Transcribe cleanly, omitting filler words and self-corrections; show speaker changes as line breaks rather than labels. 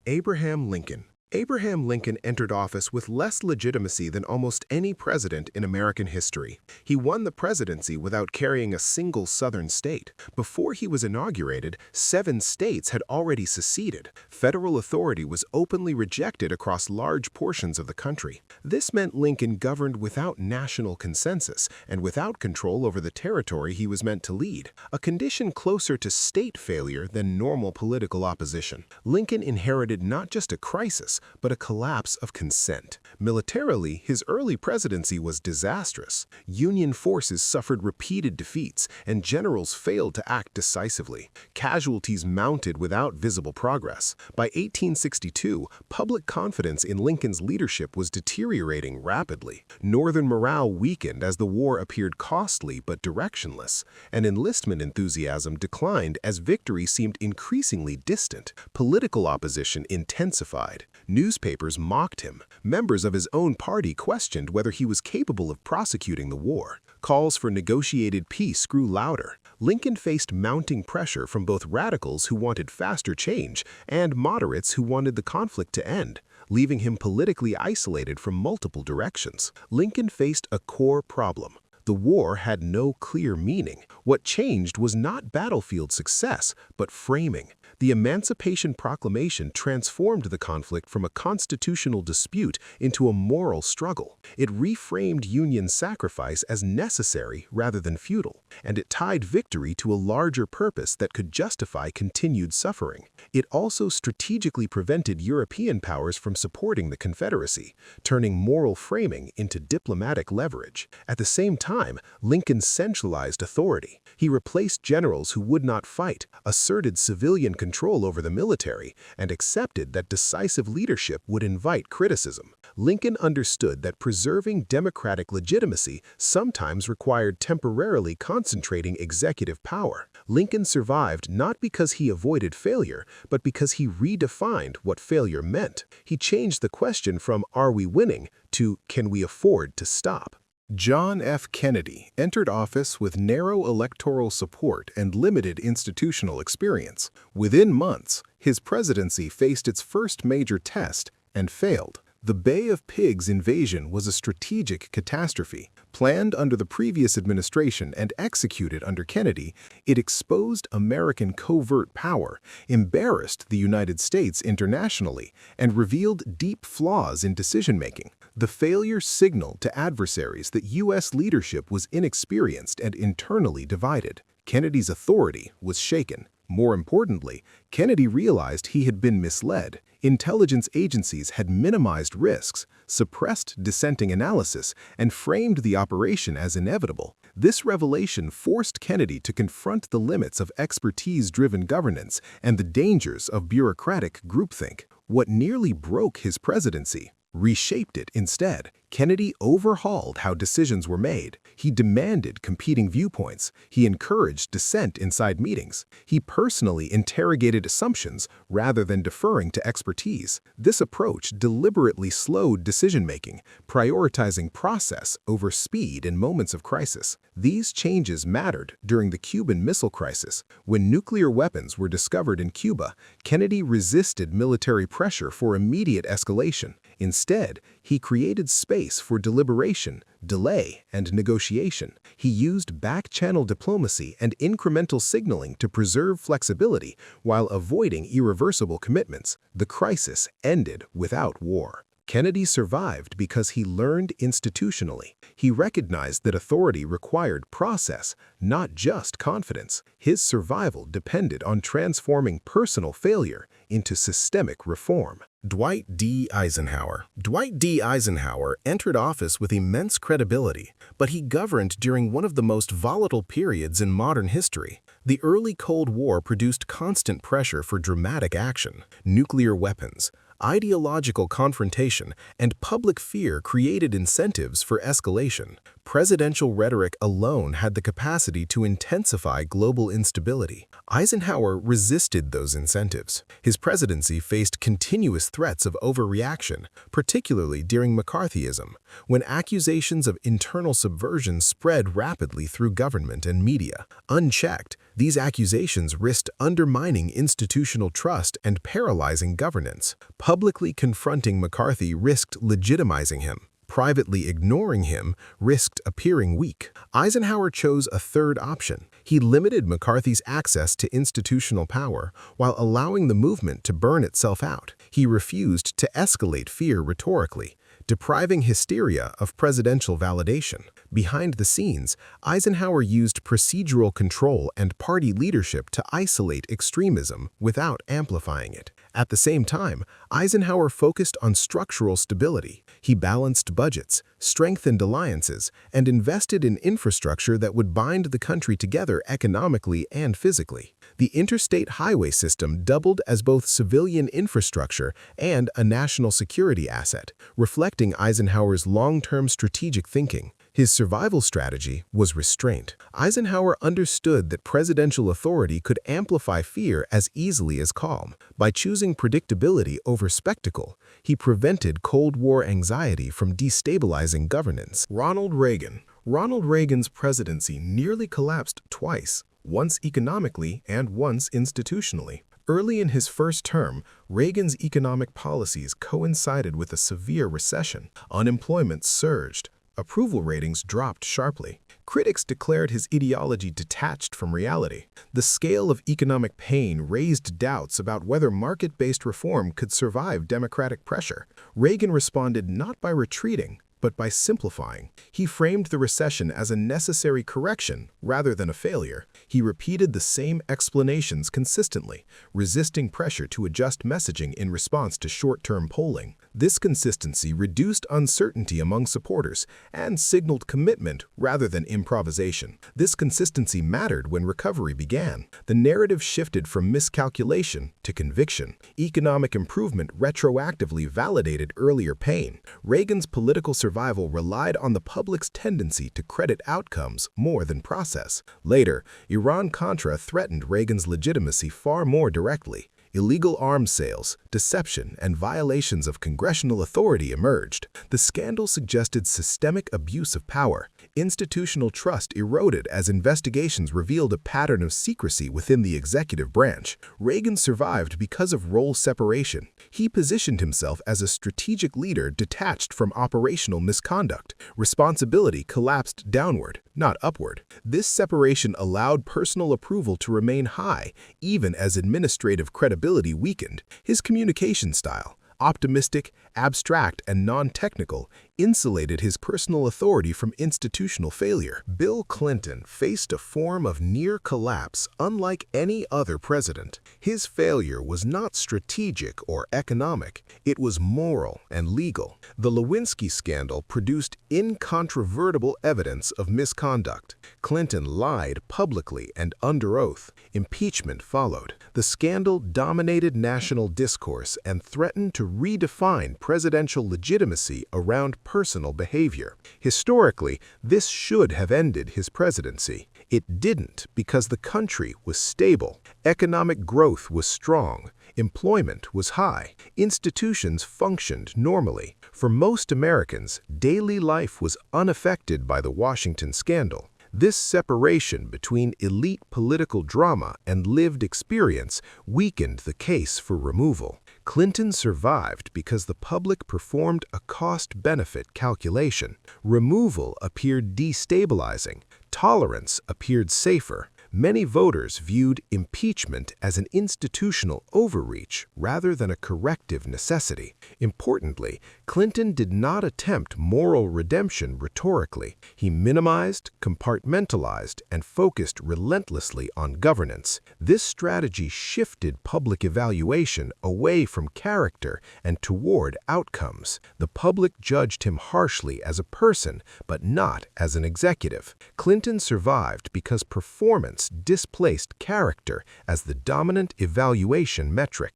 Abraham Lincoln. Abraham Lincoln entered office with less legitimacy than almost any president in American history. He won the presidency without carrying a single Southern state. Before he was inaugurated, 7 states had already seceded. Federal authority was openly rejected across large portions of the country. This meant Lincoln governed without national consensus and without control over the territory he was meant to lead, a condition closer to state failure than normal political opposition. Lincoln inherited not just a crisis, but a collapse of consent. Militarily, his early presidency was disastrous. Union forces suffered repeated defeats, and generals failed to act decisively. Casualties mounted without visible progress. By 1862, public confidence in Lincoln's leadership was deteriorating rapidly. Northern morale weakened as the war appeared costly but directionless, and enlistment enthusiasm declined as victory seemed increasingly distant. Political opposition intensified. Newspapers mocked him. Members of his own party questioned whether he was capable of prosecuting the war. Calls for negotiated peace grew louder. Lincoln faced mounting pressure from both radicals who wanted faster change and moderates who wanted the conflict to end, leaving him politically isolated from multiple directions. Lincoln faced a core problem. The war had no clear meaning. What changed was not battlefield success, but framing. The Emancipation Proclamation transformed the conflict from a constitutional dispute into a moral struggle. It reframed Union sacrifice as necessary rather than futile, and it tied victory to a larger purpose that could justify continued suffering. It also strategically prevented European powers from supporting the Confederacy, turning moral framing into diplomatic leverage. At the same time, Lincoln centralized authority. He replaced generals who would not fight, asserted civilian control over the military, and accepted that decisive leadership would invite criticism. Lincoln understood that preserving democratic legitimacy sometimes required temporarily concentrating executive power. Lincoln survived not because he avoided failure, but because he redefined what failure meant. He changed the question from "Are we winning?" to "Can we afford to stop?" John F. Kennedy entered office with narrow electoral support and limited institutional experience. Within months, his presidency faced its first major test and failed. The Bay of Pigs invasion was a strategic catastrophe. Planned under the previous administration and executed under Kennedy, it exposed American covert power, embarrassed the United States internationally, and revealed deep flaws in decision-making. The failure signaled to adversaries that U.S. leadership was inexperienced and internally divided. Kennedy's authority was shaken. More importantly, Kennedy realized he had been misled. Intelligence agencies had minimized risks, suppressed dissenting analysis, and framed the operation as inevitable. This revelation forced Kennedy to confront the limits of expertise-driven governance and the dangers of bureaucratic groupthink. What nearly broke his presidency reshaped it instead. Kennedy overhauled how decisions were made. He demanded competing viewpoints. He encouraged dissent inside meetings. He personally interrogated assumptions rather than deferring to expertise. This approach deliberately slowed decision-making, prioritizing process over speed in moments of crisis. These changes mattered during the Cuban Missile Crisis. When nuclear weapons were discovered in Cuba, Kennedy resisted military pressure for immediate escalation. Instead, he created space for deliberation, delay, and negotiation. He used back-channel diplomacy and incremental signaling to preserve flexibility while avoiding irreversible commitments. The crisis ended without war. Kennedy survived because he learned institutionally. He recognized that authority required process, not just confidence. His survival depended on transforming personal failure into systemic reform. Dwight D. Eisenhower. Dwight D. Eisenhower entered office with immense credibility, but he governed during one of the most volatile periods in modern history. The early Cold War produced constant pressure for dramatic action. Nuclear weapons, ideological confrontation, and public fear created incentives for escalation. Presidential rhetoric alone had the capacity to intensify global instability. Eisenhower resisted those incentives. His presidency faced continuous threats of overreaction, particularly during McCarthyism, when accusations of internal subversion spread rapidly through government and media. Unchecked, these accusations risked undermining institutional trust and paralyzing governance. Publicly confronting McCarthy risked legitimizing him. Privately ignoring him risked appearing weak. Eisenhower chose a third option. He limited McCarthy's access to institutional power while allowing the movement to burn itself out. He refused to escalate fear rhetorically, depriving hysteria of presidential validation. Behind the scenes, Eisenhower used procedural control and party leadership to isolate extremism without amplifying it. At the same time, Eisenhower focused on structural stability. He balanced budgets, strengthened alliances, and invested in infrastructure that would bind the country together economically and physically. The interstate highway system doubled as both civilian infrastructure and a national security asset, reflecting Eisenhower's long-term strategic thinking. His survival strategy was restraint. Eisenhower understood that presidential authority could amplify fear as easily as calm. By choosing predictability over spectacle, he prevented Cold War anxiety from destabilizing governance. Ronald Reagan. Ronald Reagan's presidency nearly collapsed twice, once economically and once institutionally. Early in his first term, Reagan's economic policies coincided with a severe recession. Unemployment surged. Approval ratings dropped sharply. Critics declared his ideology detached from reality. The scale of economic pain raised doubts about whether market-based reform could survive democratic pressure. Reagan responded not by retreating, but by simplifying. He framed the recession as a necessary correction rather than a failure. He repeated the same explanations consistently, resisting pressure to adjust messaging in response to short-term polling. This consistency reduced uncertainty among supporters and signaled commitment rather than improvisation. This consistency mattered when recovery began. The narrative shifted from miscalculation to conviction. Economic improvement retroactively validated earlier pain. Reagan's political survival relied on the public's tendency to credit outcomes more than process. Later, Iran-Contra threatened Reagan's legitimacy far more directly. Illegal arms sales, deception, and violations of congressional authority emerged. The scandal suggested systemic abuse of power. Institutional trust eroded as investigations revealed a pattern of secrecy within the executive branch. Reagan survived because of role separation. He positioned himself as a strategic leader detached from operational misconduct. Responsibility collapsed downward, not upward. This separation allowed personal approval to remain high, even as administrative credibility weakened. His communication style, optimistic, abstract, and non-technical, insulated his personal authority from institutional failure. Bill Clinton faced a form of near collapse unlike any other president. His failure was not strategic or economic, it was moral and legal. The Lewinsky scandal produced incontrovertible evidence of misconduct. Clinton lied publicly and under oath. Impeachment followed. The scandal dominated national discourse and threatened to redefine presidential legitimacy around personal behavior. Historically, this should have ended his presidency. It didn't because the country was stable, economic growth was strong, employment was high, institutions functioned normally. For most Americans, daily life was unaffected by the Washington scandal. This separation between elite political drama and lived experience weakened the case for removal. Clinton survived because the public performed a cost-benefit calculation. Removal appeared destabilizing. Tolerance appeared safer. Many voters viewed impeachment as an institutional overreach rather than a corrective necessity. Importantly, Clinton did not attempt moral redemption rhetorically. He minimized, compartmentalized, and focused relentlessly on governance. This strategy shifted public evaluation away from character and toward outcomes. The public judged him harshly as a person, but not as an executive. Clinton survived because performance displaced character as the dominant evaluation metric.